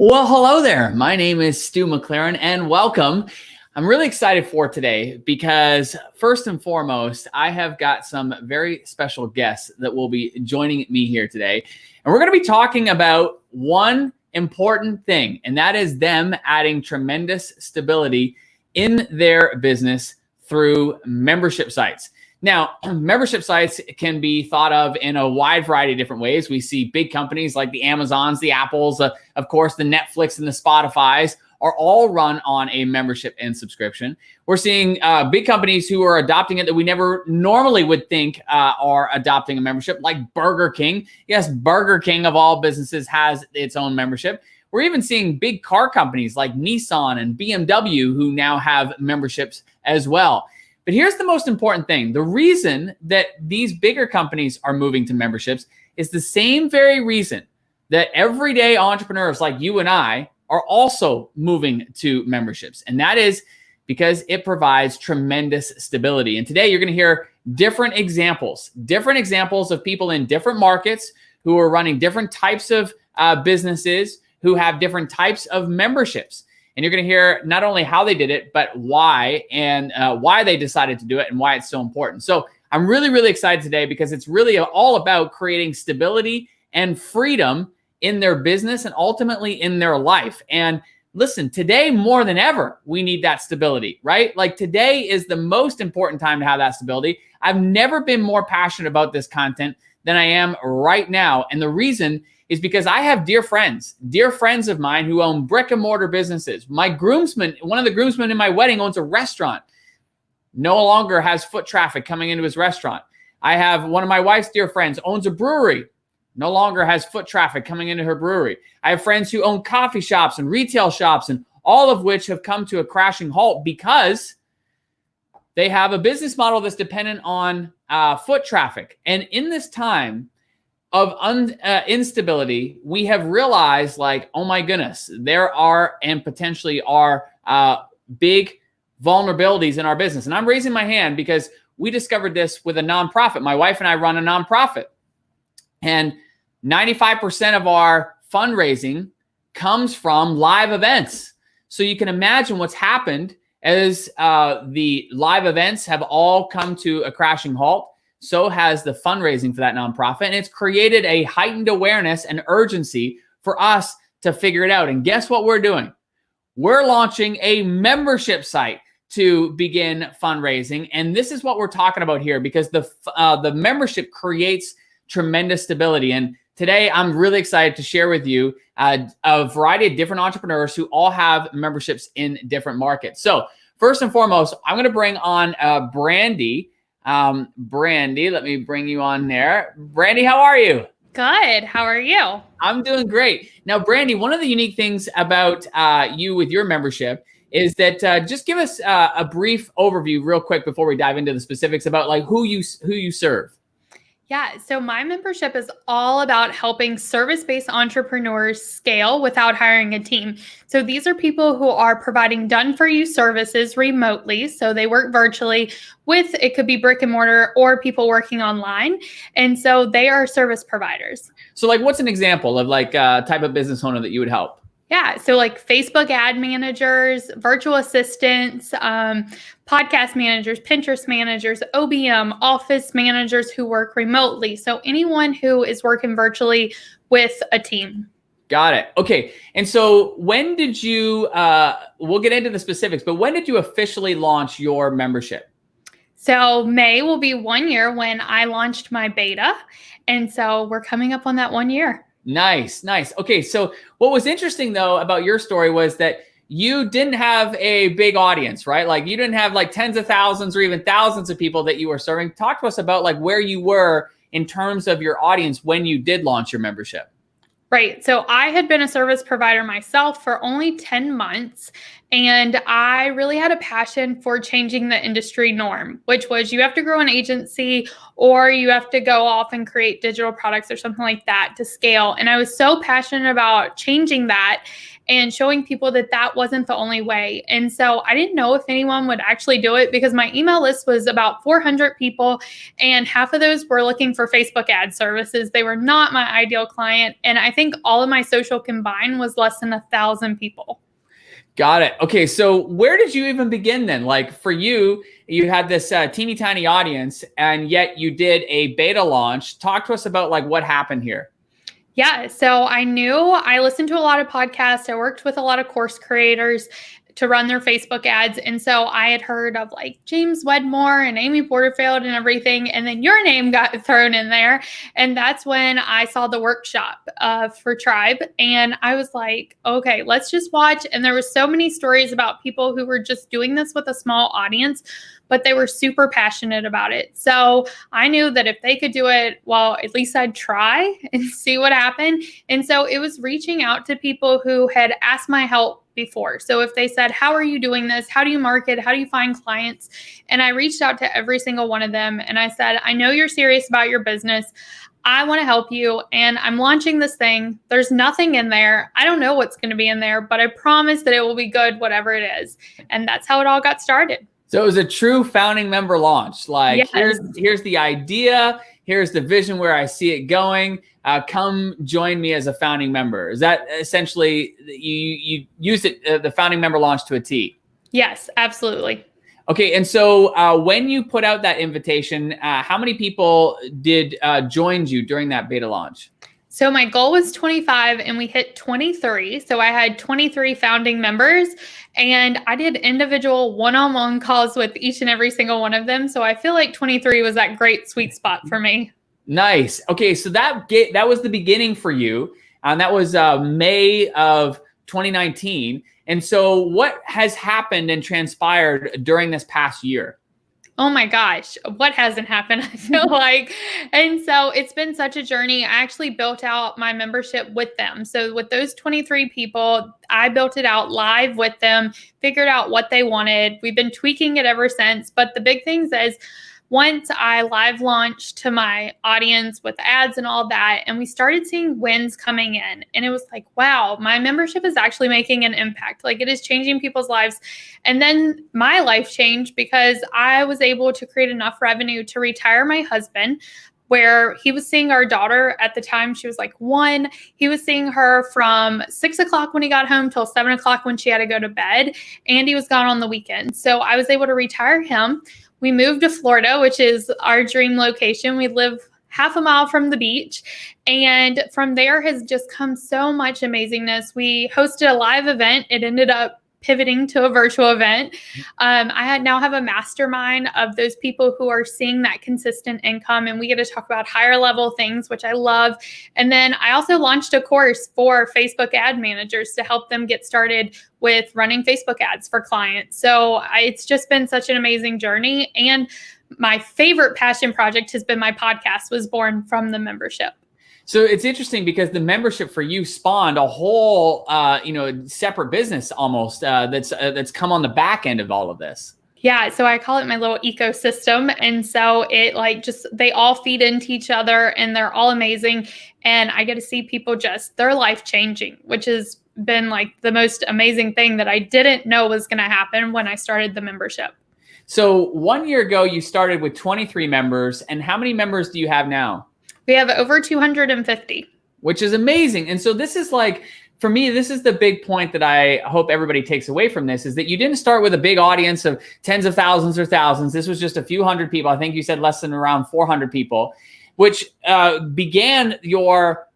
Well, hello there. My name is Stu McLaren and welcome. I'm really excited for today because first and foremost, I have got some very special guests that will be joining me here today. And we're going to be talking about one important thing, and that is them adding tremendous stability in their business through membership sites. Now, membership sites can be thought of in a wide variety of different ways. We see big companies like the Amazons, the Apples, of course, the Netflix and the Spotifys are all run on a membership and subscription. We're seeing big companies who are adopting it that we never normally would think are adopting a membership, like Burger King. Yes, Burger King of all businesses has its own membership. We're even seeing big car companies like Nissan and BMW who now have memberships as well. But here's the most important thing. The reason that these bigger companies are moving to memberships is the same very reason that everyday entrepreneurs like you and I are also moving to memberships. And that is because it provides tremendous stability. And today you're going to hear different examples of people in different markets who are running different types of businesses, who have different types of memberships. And you're going to hear not only how they did it, but why and why they decided to do it and why it's so important. So I'm really, really excited today because it's really all about creating stability and freedom in their business and ultimately in their life. And listen, today more than ever, we need that stability, right? Like today is the most important time to have that stability. I've never been more passionate about this content than I am right now. And the reason is because I have dear friends of mine who own brick and mortar businesses. My groomsman, one of the groomsmen in my wedding owns a restaurant, no longer has foot traffic coming into his restaurant. I have one of my wife's dear friends owns a brewery, no longer has foot traffic coming into her brewery. I have friends who own coffee shops and retail shops, and all of which have come to a crashing halt because they have a business model that's dependent on foot traffic. And in this time of instability, we have realized like, oh my goodness, there are and potentially are big vulnerabilities in our business. And I'm raising my hand because we discovered this with a nonprofit. My wife and I run a nonprofit. And 95% of our fundraising comes from live events. So you can imagine what's happened as the live events have all come to a crashing halt. So has the fundraising for that nonprofit. And it's created a heightened awareness and urgency for us to figure it out. And guess what we're doing? We're launching a membership site to begin fundraising. And this is what we're talking about here because the membership creates tremendous stability. And today I'm really excited to share with you a variety of different entrepreneurs who all have memberships in different markets. So first and foremost, I'm going to bring on Brandi. Brandi, let me bring you on there. Brandi, how are you? Good. How are you? I'm doing great. Now, Brandi, one of the unique things about you with your membership is that just give us a brief overview real quick before we dive into the specifics about like who you serve. Yeah, so my membership is all about helping service-based entrepreneurs scale without hiring a team. So these are people who are providing done-for-you services remotely. So they work virtually with, it could be brick and mortar or people working online. And so they are service providers. So like what's an example of like a type of business owner that you would help? Yeah, so like Facebook ad managers, virtual assistants, podcast managers, Pinterest managers, OBM, office managers who work remotely. So anyone who is working virtually with a team. Got it. Okay. And so when did you, we'll get into the specifics, but when did you officially launch your membership? So May will be 1 year when I launched my beta. And so we're coming up on that 1 year. Nice. Okay, so what was interesting though about your story was that you didn't have a big audience, right? Like you didn't have like tens of thousands or even thousands of people that you were serving. Talk to us about like where you were in terms of your audience when you did launch your membership. Right. So I had been a service provider myself for only 10 months. And I really had a passion for changing the industry norm, which was you have to grow an agency or you have to go off and create digital products or something like that to scale. And I was so passionate about changing that. and showing people that that wasn't the only way. And so I didn't know if anyone would actually do it because my email list was about 400 people, and half of those were looking for Facebook ad services. They were not my ideal client. And I think all of my social combined was less than 1,000 people. Got it. Okay. So where did you even begin then? Like for you, you had this teeny tiny audience, and yet you did a beta launch. Talk to us about like what happened here. Yeah. So I listened to a lot of podcasts. I worked with a lot of course creators to run their Facebook ads. And so I had heard of like James Wedmore and Amy Porterfield and everything. And then your name got thrown in there. And that's when I saw the workshop for Tribe. And I was like, okay, let's just watch. And there were so many stories about people who were just doing this with a small audience, but they were super passionate about it. So I knew that if they could do it, well, at least I'd try and see what happened. And so it was reaching out to people who had asked my help before. So if they said, how are you doing this? How do you market? How do you find clients? And I reached out to every single one of them. And I said, I know you're serious about your business. I want to help you. And I'm launching this thing. There's nothing in there. I don't know what's going to be in there, but I promise that it will be good, whatever it is. And that's how it all got started. So it was a true founding member launch. Like Yes. here's the idea. Here's the vision where I see it going. Come join me as a founding member. Is that essentially you used it, the founding member launch to a T? Yes, absolutely. Okay. And so when you put out that invitation, how many people did joined you during that beta launch? So my goal was 25 and we hit 23. So I had 23 founding members, and I did individual one-on-one calls with each and every single one of them. So I feel like 23 was that great sweet spot for me. Nice. Okay. So that was the beginning for you. And that was May of 2019. And so what has happened and transpired during this past year? Oh my gosh, what hasn't happened? I feel like. And so it's been such a journey. I actually built out my membership with them. So with those 23 people, I built it out live with them, figured out what they wanted. We've been tweaking it ever since. But the big thing is, once I live launched to my audience with ads and all that, and we started seeing wins coming in, and it was like, wow, my membership is actually making an impact. Like, it is changing people's lives. And then my life changed because I was able to create enough revenue to retire my husband, where he was seeing our daughter at the time. She was like 1. He was seeing her from 6 o'clock when he got home till 7 o'clock when she had to go to bed. And he was gone on the weekend. So I was able to retire him. We moved to Florida, which is our dream location. We live half a mile from the beach. And from there has just come so much amazingness. We hosted a live event. It ended up pivoting to a virtual event. Now have a mastermind of those people who are seeing that consistent income, and we get to talk about higher level things, which I love. And then I also launched a course for Facebook ad managers to help them get started with running Facebook ads for clients. So it's just been such an amazing journey. And my favorite passion project has been my podcast, was born from the membership. So it's interesting because the membership for you spawned a whole, separate business almost that's come on the back end of all of this. Yeah. So I call it my little ecosystem. And so it they all feed into each other, and they're all amazing. And I get to see people their life changing, which has been like the most amazing thing that I didn't know was going to happen when I started the membership. So 1 year ago, you started with 23 members. And how many members do you have now? We have over 250. Which is amazing. And so this is like, for me, this is the big point that I hope everybody takes away from this, is that you didn't start with a big audience of tens of thousands or thousands. This was just a few hundred people. I think you said less than around 400 people, which began your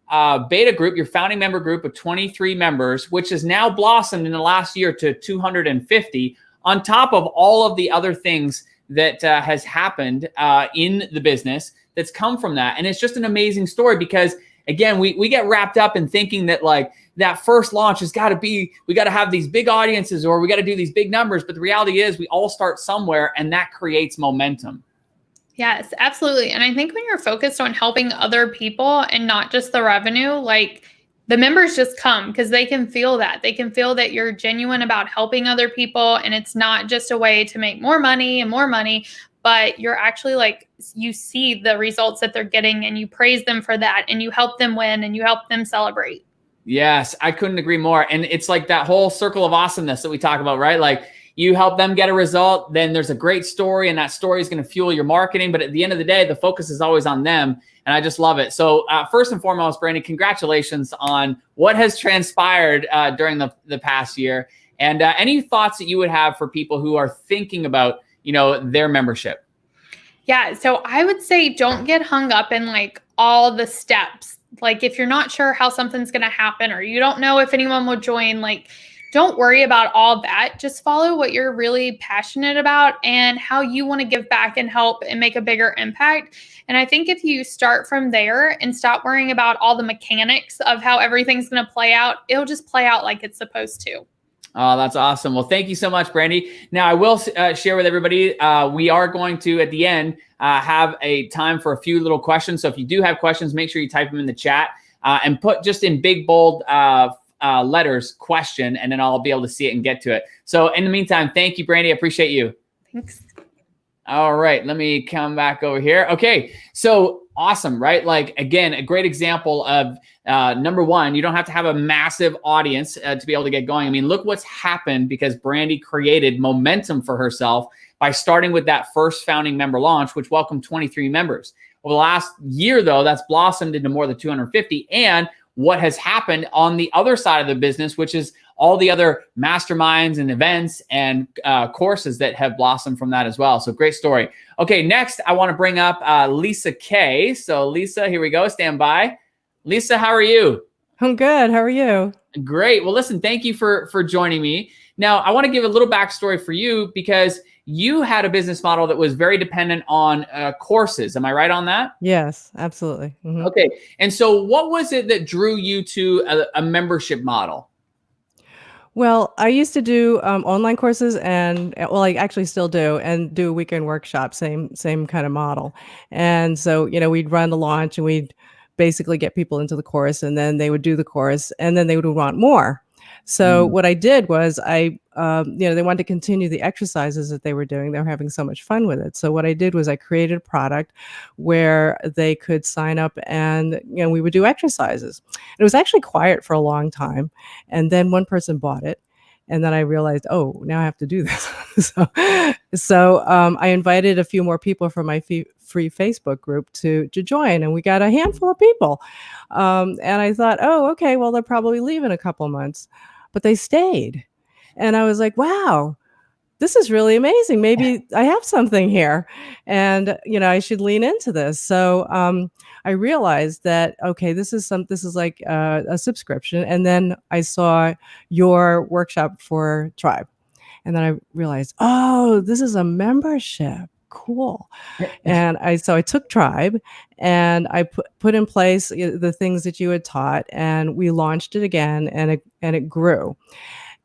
beta group, your founding member group of 23 members, which has now blossomed in the last year to 250, on top of all of the other things that has happened in the business that's come from that. And it's just an amazing story because, again, we get wrapped up in thinking that like that first launch has got to be, we got to have these big audiences or we got to do these big numbers. But the reality is we all start somewhere, and that creates momentum. Yes, absolutely. And I think when you're focused on helping other people and not just the revenue, like the members just come because they can feel that. They can feel that you're genuine about helping other people. And it's not just a way to make more money, but you're actually like, you see the results that they're getting and you praise them for that, and you help them win and you help them celebrate. Yes, I couldn't agree more. And it's like that whole circle of awesomeness that we talk about, right? Like you help them get a result, then there's a great story, and that story is going to fuel your marketing. But at the end of the day, the focus is always on them. And I just love it. So first and foremost, Brandi, congratulations on what has transpired during the past year. And any thoughts that you would have for people who are thinking about, their membership? Yeah. So I would say don't get hung up in like all the steps. Like if you're not sure how something's going to happen or you don't know if anyone will join, like don't worry about all that. Just follow what you're really passionate about and how you want to give back and help and make a bigger impact. And I think if you start from there and stop worrying about all the mechanics of how everything's going to play out, it'll just play out like it's supposed to. Oh, that's awesome. Well, thank you so much, Brandi. Now, I will share with everybody, we are going to, at the end, have a time for a few little questions. So if you do have questions, make sure you type them in the chat and put just in big, bold letters, question, and then I'll be able to see it and get to it. So in the meantime, thank you, Brandi. I appreciate you. Thanks. All right, let me come back over here. Okay, so awesome, right? Like, again, a great example of number one, you don't have to have a massive audience to be able to get going. I mean, look what's happened because Brandi created momentum for herself by starting with that first founding member launch, which welcomed 23 members. Over the last year, though, that's blossomed into more than 250. And what has happened on the other side of the business, which is all the other masterminds and events and courses that have blossomed from that as well. So great story. Okay, next I want to bring up Lisa K. So Lisa, here we go. Stand by. Lisa, how are you? I'm good. How are you? Great. Well, listen, thank you for joining me. Now, I want to give a little backstory for you because you had a business model that was very dependent on courses. Am I right on that? Yes, absolutely. Mm-hmm. Okay. And so what was it that drew you to a membership model? Well, I used to do online courses and I actually still do and do a weekend workshop, same kind of model. And so, we'd run the launch and we'd basically get people into the course and then they would do the course and then they would want more. So what I did was they wanted to continue the exercises that they were doing. They were having so much fun with it. So what I did was I created a product where they could sign up and, we would do exercises. It was actually quiet for a long time. And then one person bought it. And then I realized, oh, now I have to do this. so I invited a few more people from my free Facebook group to join, and we got a handful of people. And I thought, oh, okay, well, they'll probably leave in a couple months. But they stayed. And I was like, wow, this is really amazing. Maybe I have something here. And, I should lean into this. So I realized that, okay, this is like a subscription. And then I saw your workshop for Tribe. And then I realized, oh, this is a membership. Cool. And I took Tribe and I put in place the things that you had taught, and we launched it again, and it grew.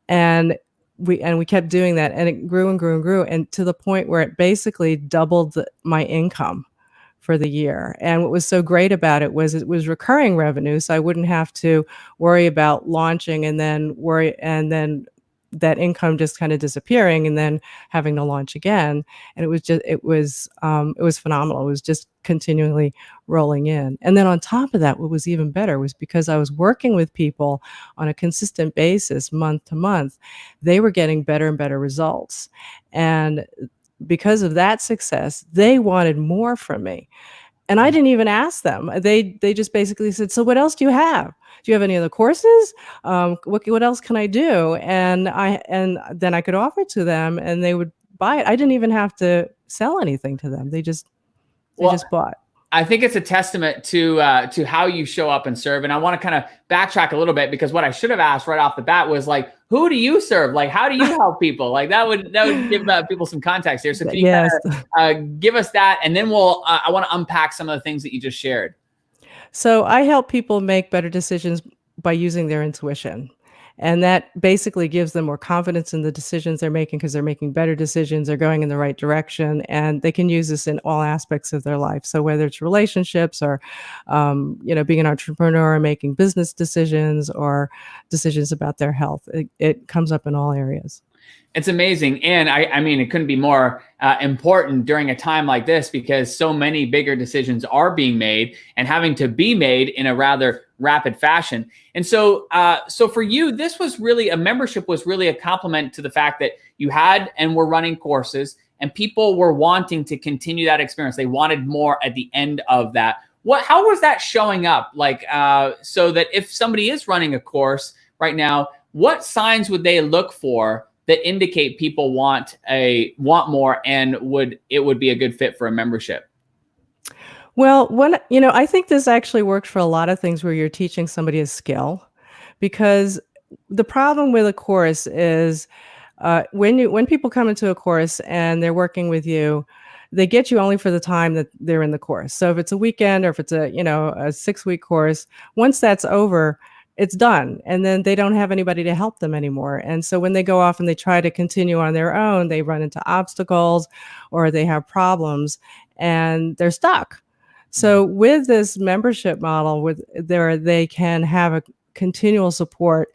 And we kept doing that, and it grew and grew and grew, and to the point where it basically doubled my income for the year. And what was so great about it was recurring revenue, so I wouldn't have to worry about launching and then that income just kind of disappearing and then having to launch again. And it was phenomenal. It was just continually rolling in. And then on top of that, what was even better was because I was working with people on a consistent basis, month to month, they were getting better and better results. And because of that success, they wanted more from me. And I didn't even ask them. They just basically said, so what else do you have? Do you have any other courses? What else can I do? And then I could offer it to them and they would buy it. I didn't even have to sell anything to them. They just bought. I think it's a testament to how you show up and serve. And I want to kind of backtrack a little bit because what I should have asked right off the bat was like, who do you serve? Like, how do you help people? Like that would give people some context here. So can you give us that? And then I want to unpack some of the things that you just shared. So I help people make better decisions by using their intuition. And that basically gives them more confidence in the decisions they're making because they're making better decisions, they're going in the right direction, and they can use this in all aspects of their life. So whether it's relationships or, being an entrepreneur or making business decisions or decisions about their health, it comes up in all areas. It's amazing. And I mean, it couldn't be more important during a time like this because so many bigger decisions are being made and having to be made in a rather rapid fashion. And so, so for you, this was really, a membership was really a compliment to the fact that you had and were running courses and people were wanting to continue that experience. They wanted more at the end of that. How was that showing up? Like, so that if somebody is running a course right now, what signs would they look for that indicate people want more and it would be a good fit for a membership? Well, I think this actually works for a lot of things where you're teaching somebody a skill, because the problem with a course is when people come into a course and they're working with you, they get you only for the time that they're in the course. So if it's a weekend or if it's a 6-week course, once that's over, it's done. And then they don't have anybody to help them anymore. And so when they go off and they try to continue on their own, they run into obstacles or they have problems and they're stuck. So with this membership model, they can have a continual support,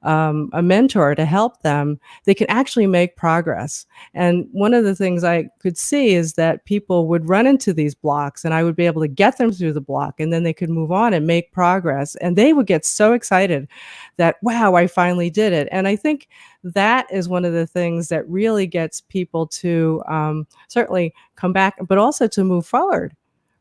a mentor to help them. They can actually make progress. And one of the things I could see is that people would run into these blocks and I would be able to get them through the block, and then they could move on and make progress. And they would get so excited that, wow, I finally did it. And I think that is one of the things that really gets people to certainly come back, but also to move forward.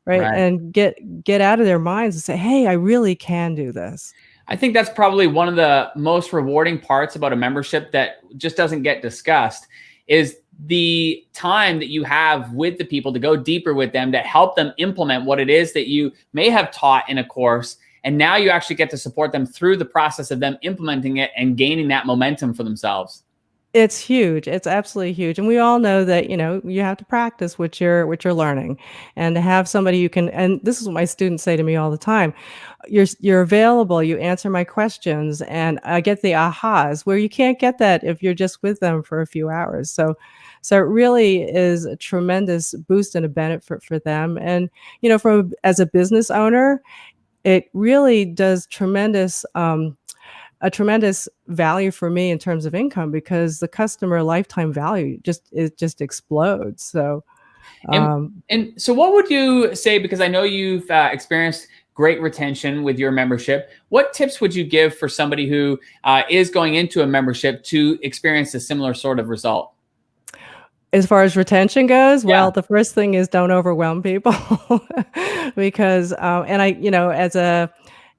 Right. And get out of their minds and say, hey, I really can do this. I think that's probably one of the most rewarding parts about a membership that just doesn't get discussed, is the time that you have with the people to go deeper with them, to help them implement what it is that you may have taught in a course. And now you actually get to support them through the process of them implementing it and gaining that momentum for themselves. It's huge. It's absolutely huge. And we all know that, you have to practice what you're learning, and to have somebody you can, and this is what my students say to me all the time. You're available, you answer my questions, and I get the ahas where you can't get that if you're just with them for a few hours. So it really is a tremendous boost and a benefit for them. And, as a business owner, it really does a tremendous value for me in terms of income, because the customer lifetime value just explodes. So, and so what would you say, because I know you've experienced great retention with your membership, what tips would you give for somebody who is going into a membership to experience a similar sort of result? As far as retention goes, Yeah. well, the first thing is don't overwhelm people because, and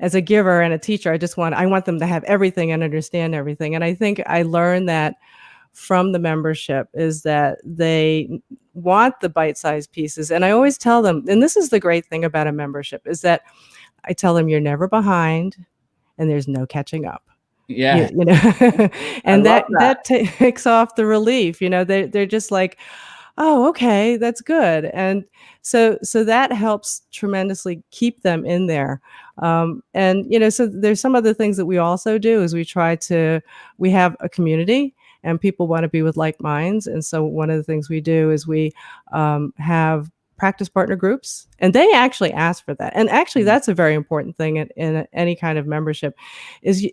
as a giver and a teacher, I want them to have everything and understand everything. And I think I learned that from the membership, is that they want the bite-sized pieces. And I always tell them, and this is the great thing about a membership, is that I tell them you're never behind and there's no catching up. Yeah. And that takes off the relief. They're just like, oh, okay, that's good. And so that helps tremendously keep them in there. So there's some other things that we also do is we have a community and people want to be with like minds. And so one of the things we do is we have practice partner groups, and they actually ask for that. And actually that's a very important thing in any kind of membership, is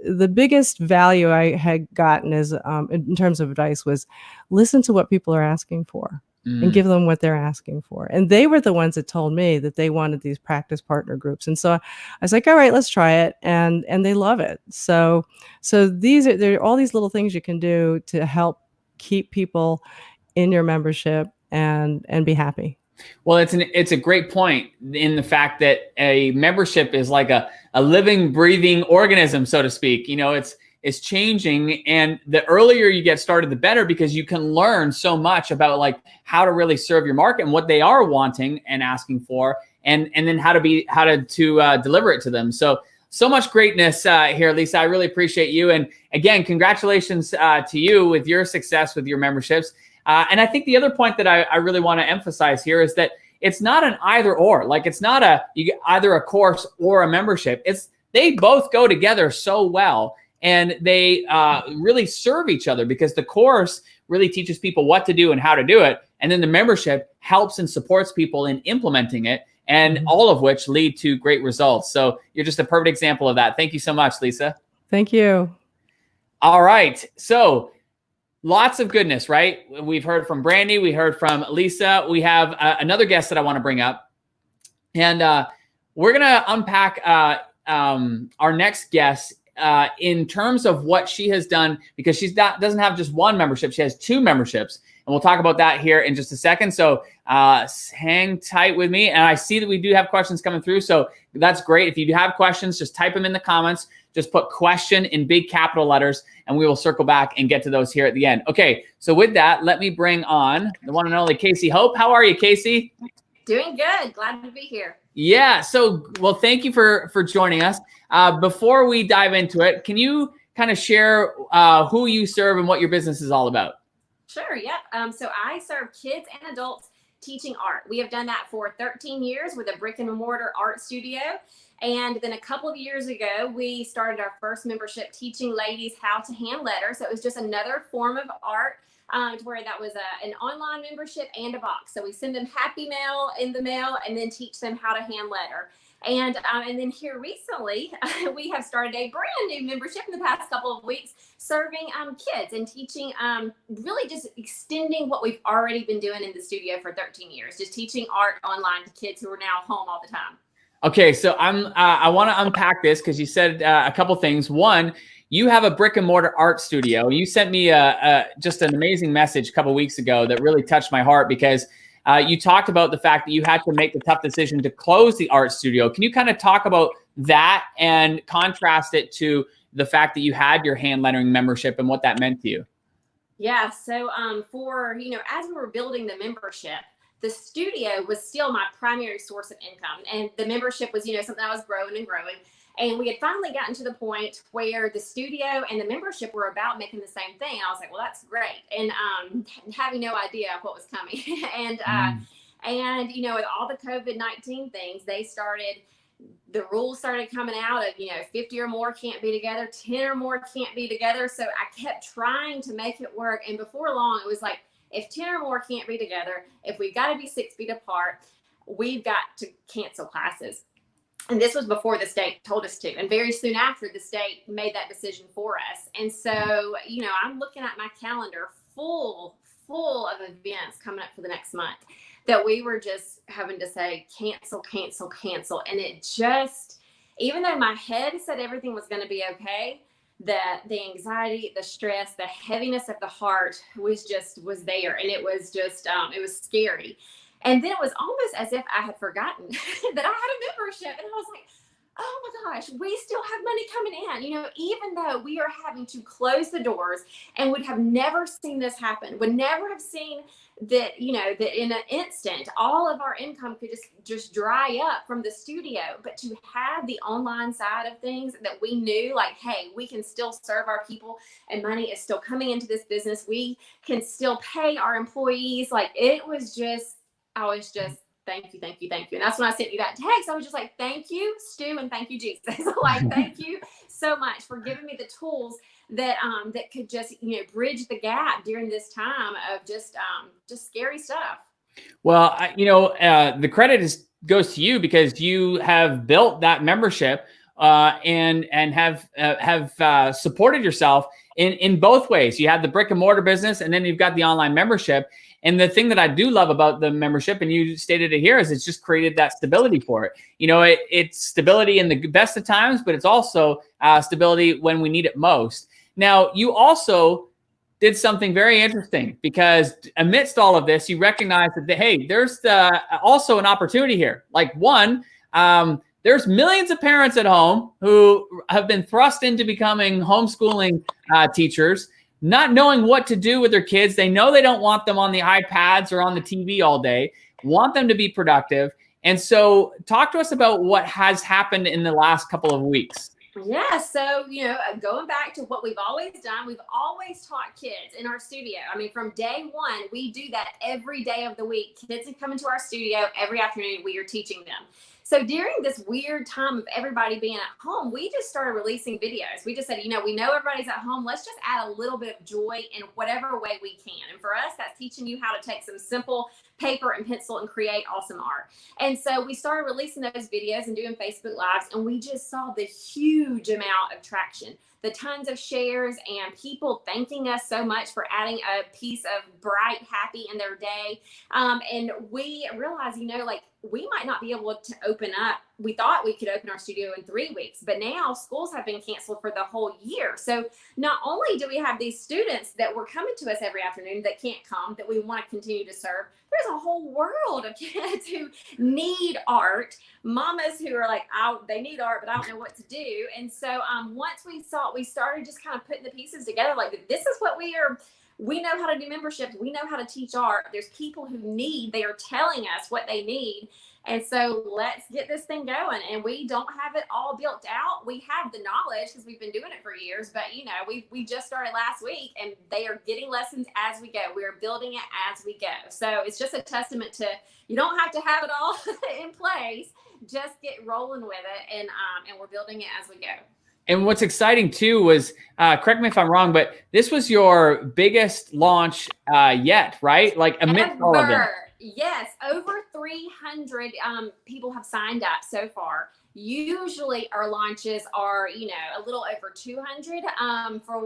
the biggest value I had gotten is in terms of advice was listen to what people are asking for and give them what they're asking for. And they were the ones that told me that they wanted these practice partner groups. And so I was like, all right, let's try it. And they love it. So there are all these little things you can do to help keep people in your membership and be happy. Well, it's a great point in the fact that a membership is like a living, breathing organism, so to speak. It's changing, and the earlier you get started, the better, because you can learn so much about like how to really serve your market and what they are wanting and asking for, and then how to deliver it to them. So much greatness here, Lisa. I really appreciate you, and again, congratulations to you with your success with your memberships. And I think the other point that I really want to emphasize here is that it's not an either or. Like, it's not you get either a course or a membership. They both go together so well, and they really serve each other, because the course really teaches people what to do and how to do it, and then the membership helps and supports people in implementing it, and all of which lead to great results. So you're just a perfect example of that. Thank you so much, Lisa. Thank you. All right. So lots of goodness, right? We've heard from Brandi. We heard from Lisa. We have another guest that I want to bring up. And we're going to unpack our next guest in terms of what she has done, because doesn't have just one membership, she has 2 memberships, and we'll talk about that here in just a second. So hang tight with me. And I see that we do have questions coming through, so that's great. If you do have questions, just type them in the comments. Just put question in big capital letters, and we will circle back and get to those here at the end. Okay, so with that, let me bring on the one and only Casey Hope. How are you, Casey? Doing good. Glad to be here. Yeah. So, well, thank you for joining us. Before we dive into it, can you kind of share who you serve and what your business is all about? Sure. Yep. So I serve kids and adults teaching art. We have done that for 13 years with a brick and mortar art studio. And then a couple of years ago, we started our first membership teaching ladies how to hand letter. So it was just another form of art. To where that was an online membership and a box. So we send them happy mail in the mail and then teach them how to hand letter. And then here recently, we have started a brand new membership in the past couple of weeks, serving kids and teaching, really just extending what we've already been doing in the studio for 13 years, just teaching art online to kids who are now home all the time. Okay, so I want to unpack this because you said a couple things. One, you have a brick and mortar art studio. You sent me just an amazing message a couple of weeks ago that really touched my heart, because you talked about the fact that you had to make the tough decision to close the art studio. Can you kind of talk about that and contrast it to the fact that you had your hand lettering membership and what that meant to you? Yeah, so for, as we were building the membership, the studio was still my primary source of income. And the membership was, something I was growing and growing. And we had finally gotten to the point where the studio and the membership were about making the same thing. I was like, well, that's great. And having no idea what was coming. And with all the COVID-19 things, the rules started coming out of, 50 or more can't be together, 10 or more can't be together. So I kept trying to make it work. And before long, it was like, if 10 or more can't be together, if we've got to be 6 feet apart, we've got to cancel classes. And this was before the state told us to. And very soon after, the state made that decision for us. And so, I'm looking at my calendar full of events coming up for the next month that we were just having to say, cancel, cancel, cancel. And it just, even though my head said everything was going to be okay, that the anxiety, the stress, the heaviness of the heart was there. And it was just, it was scary. And then it was almost as if I had forgotten that I had a membership. And I was like, oh my gosh, we still have money coming in. Even though we are having to close the doors and would have never seen this happen, would never have seen that, that in an instant, all of our income could just dry up from the studio. But to have the online side of things that we knew, like, hey, we can still serve our people and money is still coming into this business. We can still pay our employees. Like, it was just, I was just, thank you, thank you, thank you. And that's when I sent you that text. I was just like, thank you, Stu, and thank you, Jesus. Like, thank you so much for giving me the tools that that could just, bridge the gap during this time of just scary stuff. Well, the credit goes to you, because you have built that membership and have supported yourself in both ways. You have the brick and mortar business, and then you've got the online membership. And the thing that I do love about the membership, and you stated it here, is it's just created that stability for it. It's stability in the best of times, but it's also stability when we need it most. Now, you also did something very interesting, because amidst all of this, you recognize that, hey, there's also an opportunity here. Like, one, there's millions of parents at home who have been thrust into becoming homeschooling teachers, not knowing what to do with their kids. They know they don't want them on the iPads or on the TV all day, want them to be productive. And so talk to us about what has happened in the last couple of weeks. Yeah. So, going back to what we've always done, we've always taught kids in our studio. I mean, from day one, we do that every day of the week. Kids have come into our studio every afternoon. We are teaching them. So during this weird time of everybody being at home, we just started releasing videos. We just said, we know everybody's at home. Let's just add a little bit of joy in whatever way we can. And for us, that's teaching you how to take some simple paper and pencil and create awesome art. And so we started releasing those videos and doing Facebook Lives, and we just saw the huge amount of traction, the tons of shares, and people thanking us so much for adding a piece of bright, happy in their day. And we realized, we might not be able to open up. We thought we could open our studio in 3 weeks, but now schools have been canceled for the whole year. So not only do we have these students that were coming to us every afternoon that can't come, that we want to continue to serve, there's a whole world of kids who need art, mamas who are like, they need art, but I don't know what to do. And so once we started just kind of putting the pieces together, like, this is what we know how to do memberships. We know how to teach art. There's people who they are telling us what they need. And so let's get this thing going. And we don't have it all built out. We have the knowledge because we've been doing it for years, but we just started last week and they are getting lessons as we go. We're building it as we go. So it's just a testament to, you don't have to have it all in place. Just get rolling with it. And we're building it as we go. And what's exciting too was, correct me if I'm wrong, but this was your biggest launch yet, right? Like amidst all of it. Yes, over 300 people have signed up so far. Usually our launches are, a little over 200 for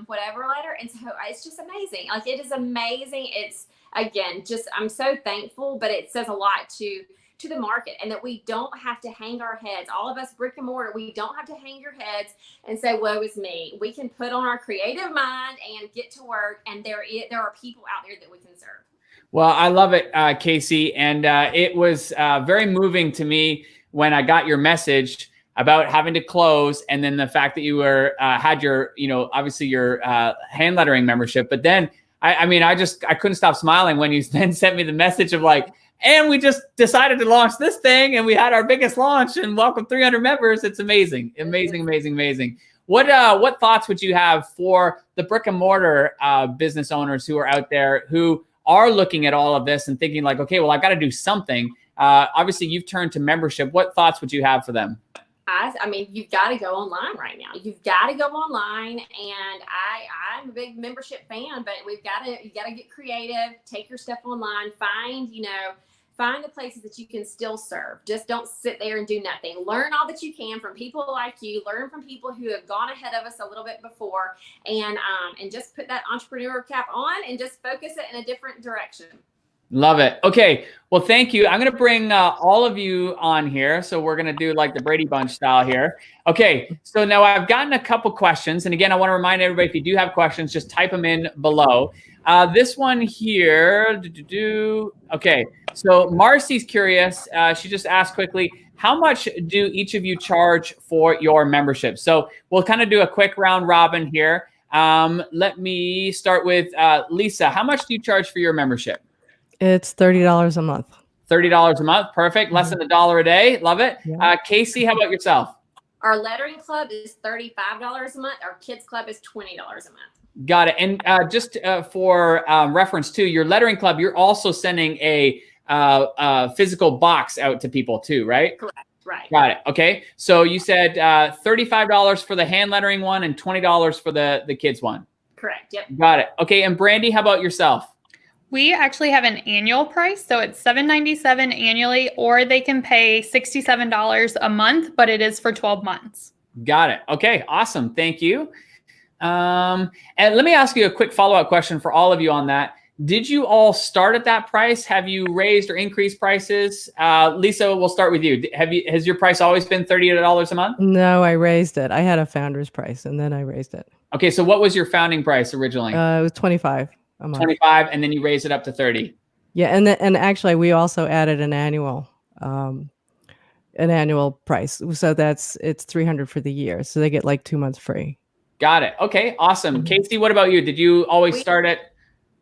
whatever letter. And so it's just amazing. Like, it is amazing. It's, again, just, I'm so thankful, but it says a lot to the market, and that we don't have to hang our heads. All of us brick and mortar, we don't have to hang your heads and say, woe is me. We can put on our creative mind and get to work. And there are people out there that we can serve. Well, I love it, Casey. And it was very moving to me when I got your message about having to close, and then the fact that you had your, obviously your hand lettering membership. But then, I couldn't stop smiling when you then sent me the message of like, and we just decided to launch this thing, and we had our biggest launch and welcome 300 members. It's amazing, amazing, amazing, amazing. What thoughts would you have for the brick and mortar business owners who are out there who are looking at all of this and thinking like, okay, well, I've got to do something. Obviously, you've turned to membership. What thoughts would you have for them? You've got to go online right now. You've got to go online, and I'm a big membership fan, but you got to get creative, take your stuff online, find the places that you can still serve. Just don't sit there and do nothing. Learn all that you can from people like you, learn from people who have gone ahead of us a little bit before, and just put that entrepreneur cap on and just focus it in a different direction. Love it. Okay. Well, thank you. I'm going to bring all of you on here. So we're going to do like the Brady Bunch style here. Okay. So now I've gotten a couple questions. And again, I want to remind everybody, if you do have questions, just type them in below. This one here. Okay. So Marcy's curious. She just asked quickly, how much do each of you charge for your membership? So we'll kind of do a quick round robin here. Let me start with Lisa. How much do you charge for your membership? It's $30 a month. $30 a month. Perfect. Less than $1 a day. Love it. Yeah. Casey, how about yourself? Our lettering club is $35 a month. Our kids club is $20 a month. Got it. And just for reference too, your lettering club, you're also sending a physical box out to people too, right? Correct. Right. Got it. Okay. So you said $35 for the hand lettering one and $20 for the kids one. Correct. Yep. Got it. Okay. And Brandi, how about yourself? We actually have an annual price, so it's $797 annually, or they can pay $67 a month, but it is for 12 months. Got it. Okay, awesome. Thank you. And let me ask you a quick follow-up question for all of you on that. Did you all start at that price? Have you raised or increased prices? Lisa, we'll start with you. Has your price always been $30 a month? No, I raised it. I had a founder's price, and then I raised it. Okay, so what was your founding price originally? It was $25 a month. 25, and then you raised it up to 30. Yeah, and actually we also added an annual price. So it's $300 for the year. So they get like 2 months free. Got it. Okay, awesome. Casey, what about you? Did you always start at?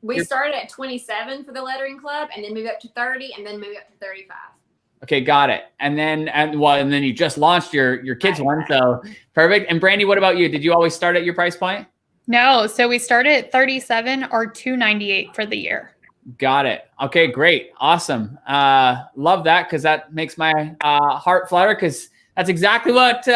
We started at 27 for the lettering club, and then moved up to 30, and then moved up to 35. Okay, got it. And then you just launched your kids one, so perfect. And Brandi, what about you? Did you always start at your price point? No, so we started at 37 or $298 for the year. Got it. Okay, great. Awesome. Love that, because that makes my heart flutter, because that's exactly what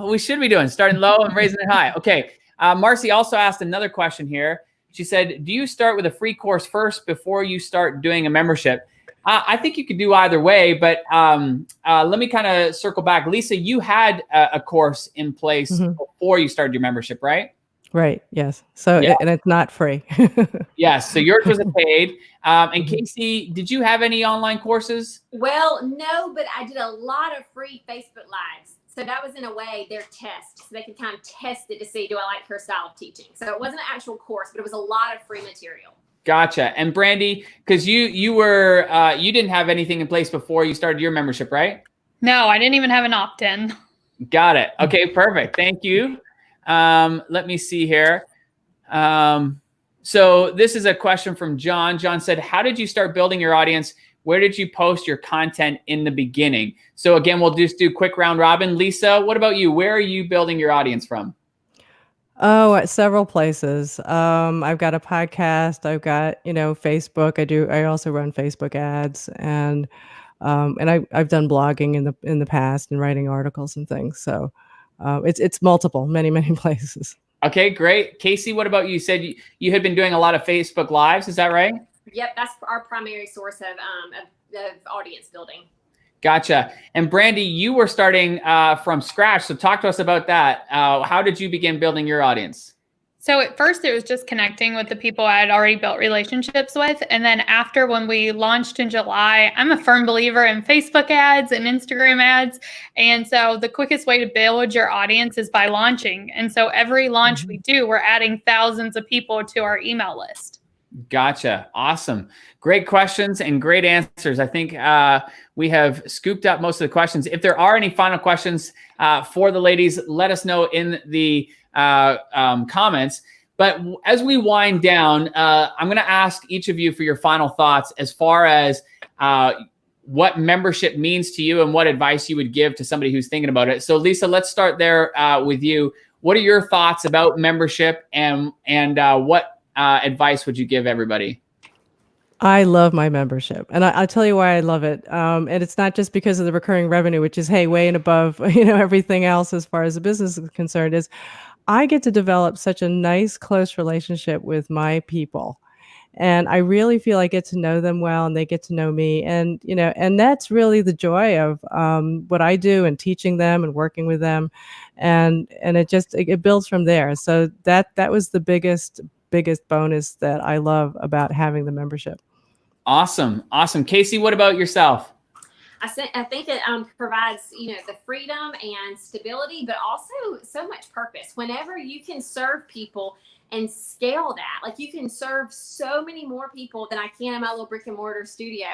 we should be doing, starting low and raising it high. Okay. Marcy also asked another question here. She said, do you start with a free course first before you start doing a membership? I think you could do either way, but let me kind of circle back. Lisa, you had a course in place before you started your membership, right? Right. Yes. So, Yeah. and it's not free. Yes. So yours was a paid. And Mhm. Casey, did you have any online courses? Well, no, but I did a lot of free Facebook Lives. So that was, in a way, their test. So they could kind of test it to see, do I like her style of teaching? So it wasn't an actual course, but it was a lot of free material. Gotcha. And Brandi, because you were you didn't have anything in place before you started your membership, right? No, I didn't even have an opt-in. Got it. Okay, perfect. Thank you. Let me see here. So this is a question from John. John said, how did you start building your audience? Where did you post your content in the beginning? So again, we'll just do quick round robin. Lisa, what about you? Where are you building your audience from? Oh, at several places. I've got a podcast. I've got, Facebook. I also run Facebook ads, and I've done blogging in the past and writing articles and things. So it's multiple, many places. Okay, great. Casey, what about you? You said you had been doing a lot of Facebook Lives. Is that right? Yep, that's our primary source of audience building. Gotcha. And Brandi, you were starting from scratch. So talk to us about that. How did you begin building your audience? So at first it was just connecting with the people I had already built relationships with. And then after, when we launched in July, I'm a firm believer in Facebook ads and Instagram ads. And so the quickest way to build your audience is by launching. And so every launch we do, we're adding thousands of people to our email list. Gotcha. Awesome. Great questions and great answers. I think we have scooped up most of the questions. If there are any final questions for the ladies, let us know in the comments. But as we wind down, I'm going to ask each of you for your final thoughts as far as what membership means to you and what advice you would give to somebody who's thinking about it. So Lisa, let's start there with you. What are your thoughts about membership, and what advice would you give everybody? I love my membership, and I'll tell you why I love it. And it's not just because of the recurring revenue, which is, hey, way and above, everything else as far as the business is concerned. Is I get to develop such a nice, close relationship with my people, and I really feel I get to know them well, and they get to know me, and and that's really the joy of what I do and teaching them and working with them, and it builds from there. So that was the biggest bonus that I love about having the membership. Awesome. Casey, what about yourself? I think it provides, the freedom and stability, but also so much purpose. Whenever you can serve people and scale that, like you can serve so many more people than I can in my little brick and mortar studio,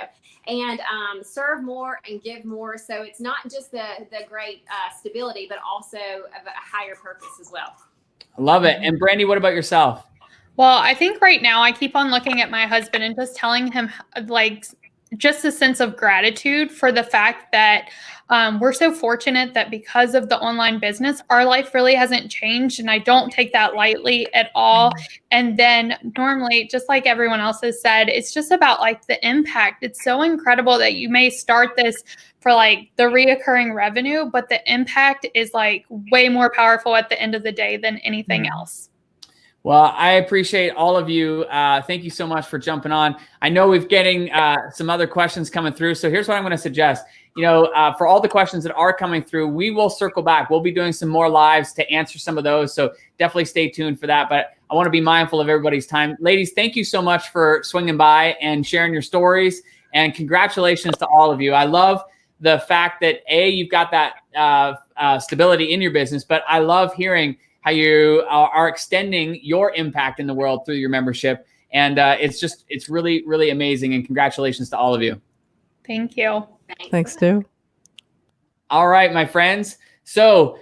and serve more and give more. So it's not just the great stability, but also of a higher purpose as well. I love it. And Brandi, what about yourself? Well, I think right now I keep on looking at my husband and just telling him, like, just a sense of gratitude for the fact that we're so fortunate that because of the online business, our life really hasn't changed. And I don't take that lightly at all. And then normally, just like everyone else has said, it's just about like the impact. It's so incredible that you may start this for like the reoccurring revenue, but the impact is like way more powerful at the end of the day than anything else. Well, I appreciate all of you. Thank you so much for jumping on. I know we're getting some other questions coming through. So here's what I'm going to suggest. For all the questions that are coming through, we will circle back. We'll be doing some more lives to answer some of those. So definitely stay tuned for that. But I want to be mindful of everybody's time. Ladies, thank you so much for swinging by and sharing your stories. And congratulations to all of you. I love the fact that, you've got that stability in your business, but I love hearing how you are extending your impact in the world through your membership. And it's really, really amazing. And congratulations to all of you. Thank you. Thanks, Stu. All right, my friends. So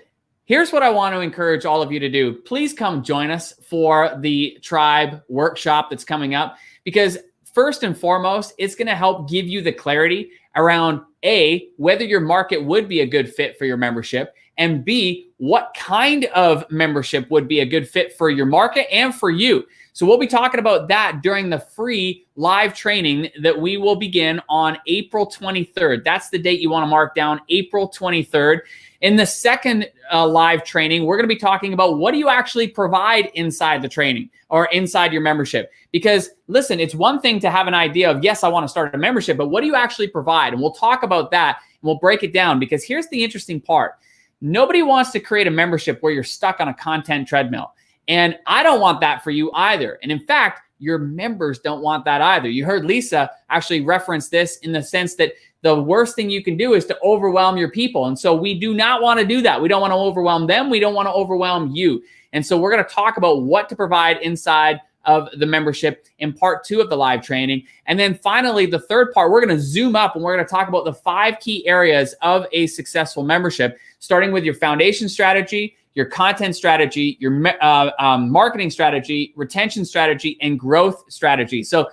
here's what I want to encourage all of you to do. Please come join us for the Tribe workshop that's coming up, because first and foremost, it's going to help give you the clarity around A, whether your market would be a good fit for your membership, and B, what kind of membership would be a good fit for your market and for you. So we'll be talking about that during the free live training that we will begin on April 23rd. That's the date you want to mark down, April 23rd. In the second live training, we're going to be talking about what do you actually provide inside the training or inside your membership. Because listen, it's one thing to have an idea of, yes, I want to start a membership, but what do you actually provide? And we'll talk about that and we'll break it down, because here's the interesting part. Nobody wants to create a membership where you're stuck on a content treadmill. And I don't want that for you either. And in fact, your members don't want that either. You heard Lisa actually reference this in the sense that the worst thing you can do is to overwhelm your people. And so we do not want to do that. We don't want to overwhelm them. We don't want to overwhelm you. And so we're going to talk about what to provide inside of the membership in part 2 of the live training. And then finally, the third part, we're going to zoom up and we're going to talk about the 5 key areas of a successful membership, starting with your foundation strategy, your content strategy, your marketing strategy, retention strategy, and growth strategy. So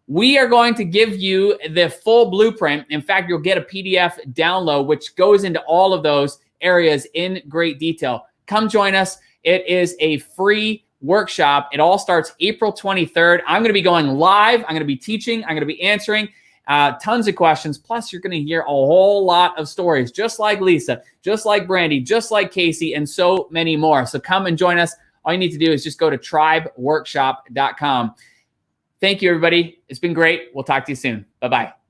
we are going to give you the full blueprint. In fact, you'll get a PDF download, which goes into all of those areas in great detail. Come join us. It is a free workshop. It all starts April 23rd. I'm going to be going live. I'm going to be teaching. I'm going to be answering tons of questions. Plus, you're going to hear a whole lot of stories, just like Lisa, just like Brandi, just like Casey, and so many more. So come and join us. All you need to do is just go to tribeworkshop.com. Thank you, everybody. It's been great. We'll talk to you soon. Bye-bye.